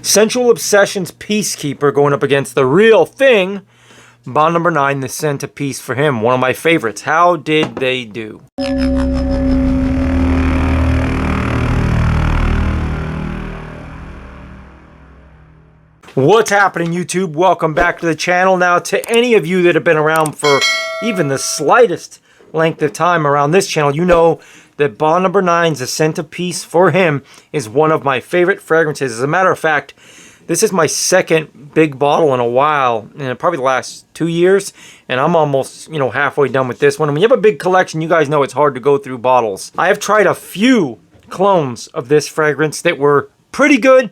Scentual Obsession's Peacekeeper going up against the real thing. Bond number 9, the Scent of Peace for him. One of my favorites. How did they do? What's happening, YouTube? Welcome back to the channel. Now, to any of you that have been around for even the slightest length of time around this channel, you know that Bond number 9's The Scent of Peace for him is one of my favorite fragrances. As a matter of fact, this is my second big bottle in a while, in probably the last 2 years, and I'm almost, halfway done with this one. And when you have a big collection, you guys know it's hard to go through bottles. I have tried a few clones of this fragrance that were pretty good,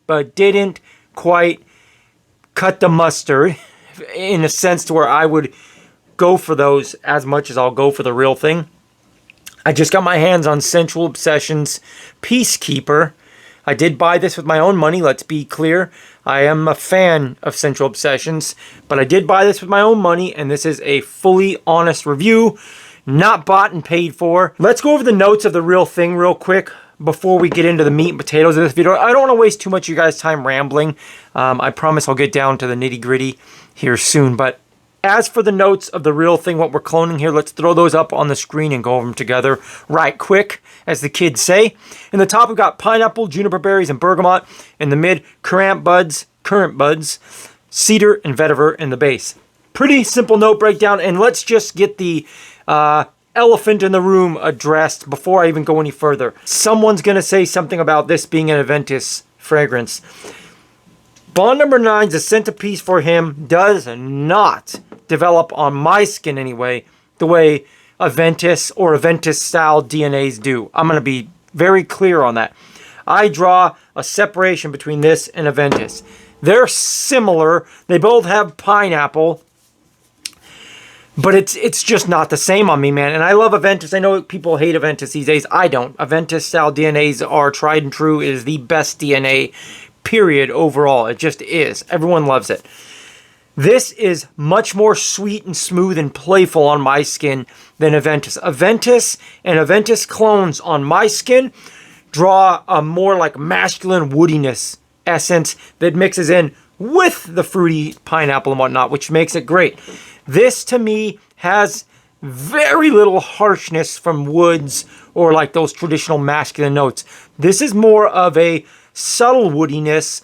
but didn't quite cut the mustard in a sense to where I would go for those as much as I'll go for the real thing. I just got my hands on Scentual Obsession's Peacekeeper. I did buy this with my own money, let's be clear. I am a fan of Scentual Obsessions, but I did buy this with my own money, and this is a fully honest review, not bought and paid for. Let's go over the notes of the real thing real quick before we get into the meat and potatoes of this video. I don't want to waste too much of you guys' time rambling. I promise I'll get down to the nitty-gritty here soon, but as for the notes of the real thing, what we're cloning here, let's throw those up on the screen and go over them together right quick, as the kids say. In the top, we've got pineapple, juniper berries, and bergamot. In the mid, currant buds, cedar, and vetiver in the base. Pretty simple note breakdown, and let's just get the elephant in the room addressed before I even go any further. Someone's going to say something about this being an Aventus fragrance. Bond number 9's The Scent of Peace for him does not develop on my skin anyway, the way Aventus or Aventus-style DNAs do. I'm going to be very clear on that. I draw a separation between this and Aventus. They're similar. They both have pineapple, but it's just not the same on me, man. And I love Aventus. I know people hate Aventus these days. I don't. Aventus-style DNAs are tried and true. It is the best DNA, period, overall. It just is. Everyone loves it. This is much more sweet and smooth and playful on my skin than Aventus. Aventus and Aventus clones on my skin draw a more like masculine woodiness essence that mixes in with the fruity pineapple and whatnot, which makes it great. This, to me, has very little harshness from woods or like those traditional masculine notes. This is more of a subtle woodiness,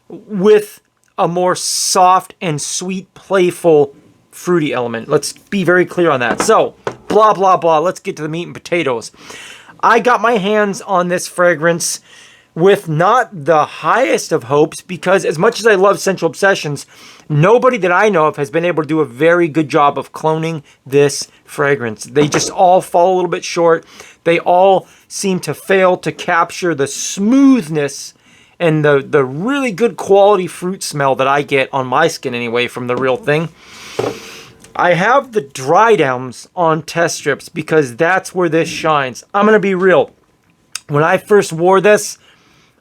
with a more soft and sweet, playful, fruity element. Let's be very clear on that. So, blah, blah, blah. Let's get to the meat and potatoes. I got my hands on this fragrance with not the highest of hopes because as much as I love Scentual Obsessions, nobody that I know of has been able to do a very good job of cloning this fragrance. They just all fall a little bit short. They all seem to fail to capture the smoothness and the really good quality fruit smell that I get on my skin anyway from the real thing. I have the dry downs on test strips because that's where this shines. I'm going to be real. When I first wore this,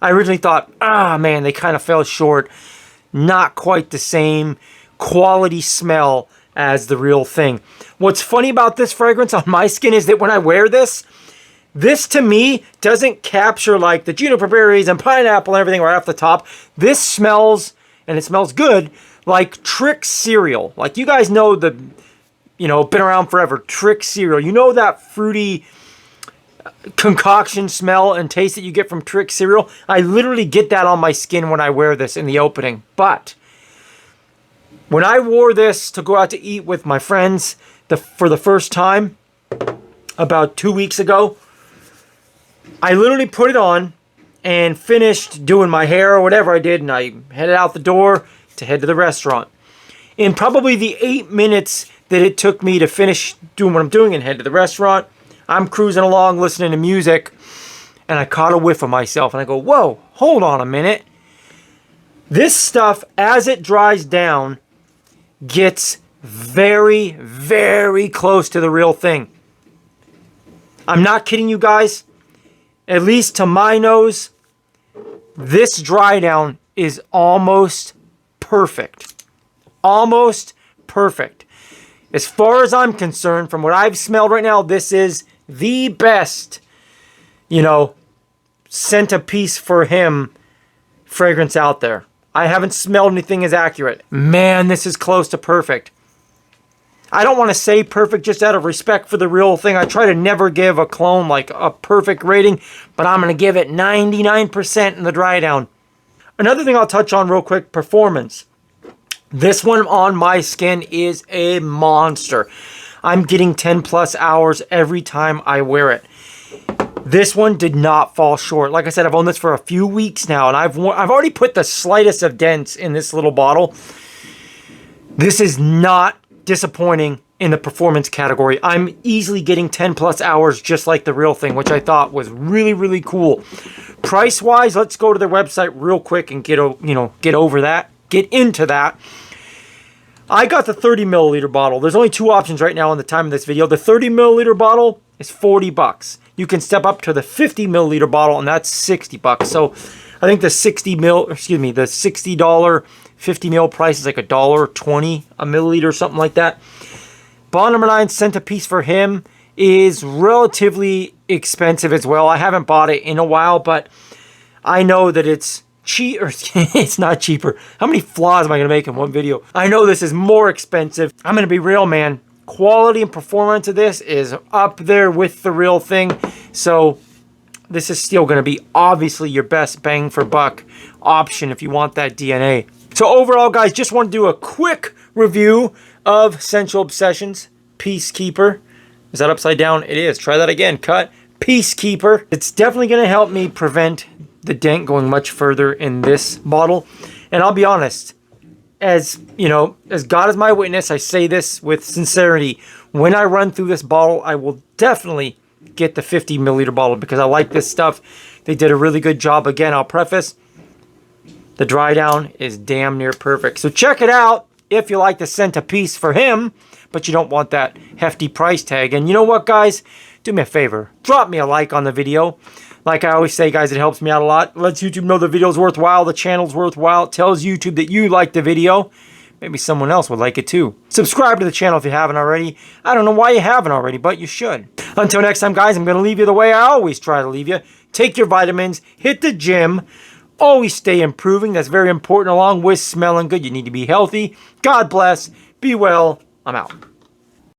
I originally thought, man, they kind of fell short. Not quite the same quality smell as the real thing. What's funny about this fragrance on my skin is that when I wear this to me doesn't capture like the juniper berries and pineapple and everything right off the top. This smells, and it smells good, like Trick cereal. Like you guys know been around forever, Trick cereal. You know that fruity concoction smell and taste that you get from Trick cereal? I literally get that on my skin when I wear this in the opening. But when I wore this to go out to eat with my friends for the first time about 2 weeks ago, I literally put it on and finished doing my hair or whatever I did, and I headed out the door to head to the restaurant. In probably the 8 minutes that it took me to finish doing what I'm doing and head to the restaurant, I'm cruising along listening to music, and I caught a whiff of myself, and I go, whoa, hold on a minute. This stuff, as it dries down, gets very, very close to the real thing. I'm not kidding you guys. At least to my nose, this dry down is almost perfect. Almost perfect. As far as I'm concerned, from what I've smelled right now, this is the best, scent of peace for him fragrance out there. I haven't smelled anything as accurate. Man, this is close to perfect. I don't want to say perfect just out of respect for the real thing. I try to never give a cologne like a perfect rating, but I'm going to give it 99% in the dry down. Another thing I'll touch on real quick, performance. This one on my skin is a monster. I'm getting 10 plus hours every time I wear it. This one did not fall short. Like I said, I've owned this for a few weeks now, and I've already put the slightest of dents in this little bottle. This is not disappointing in the performance category. I'm easily getting 10 plus hours just like the real thing, which I thought was really, really cool. Price wise, let's go to their website real quick and get into that. I got the 30 milliliter bottle. There's only two options right now in the time of this video. The 30 milliliter bottle is $40. You can step up to the 50 milliliter bottle, and that's $60. So I think the $60 50 ml price is like $1.20 a milliliter or something like that. Bond number 9 cent a piece for him is relatively expensive as well. I haven't bought it in a while, but I know that it's cheap, or it's not cheaper. How many flaws am I going to make in one video? I know this is more expensive. I'm going to be real, man. Quality and performance of this is up there with the real thing. So this is still going to be obviously your best bang for buck option if you want that DNA. So overall, guys, just want to do a quick review of Scentual Obsessions Peacekeeper. Is that upside down? It is. Try that again. Cut. Peacekeeper. It's definitely going to help me prevent the dent going much further in this bottle. And I'll be honest, as you know, as God is my witness, I say this with sincerity. When I run through this bottle, I will definitely get the 50 milliliter bottle because I like this stuff. They did a really good job. Again, I'll preface, the dry down is damn near perfect. So check it out if you like the cent a piece for him, but you don't want that hefty price tag. And you know what, guys? Do me a favor. Drop me a like on the video. Like I always say, guys, it helps me out a lot. It lets YouTube know the video's worthwhile, the channel's worthwhile. It tells YouTube that you like the video. Maybe someone else would like it too. Subscribe to the channel if you haven't already. I don't know why you haven't already, but you should. Until next time, guys, I'm going to leave you the way I always try to leave you. Take your vitamins, hit the gym, always stay improving. That's very important along with smelling good. You need to be healthy. God bless. Be well. I'm out.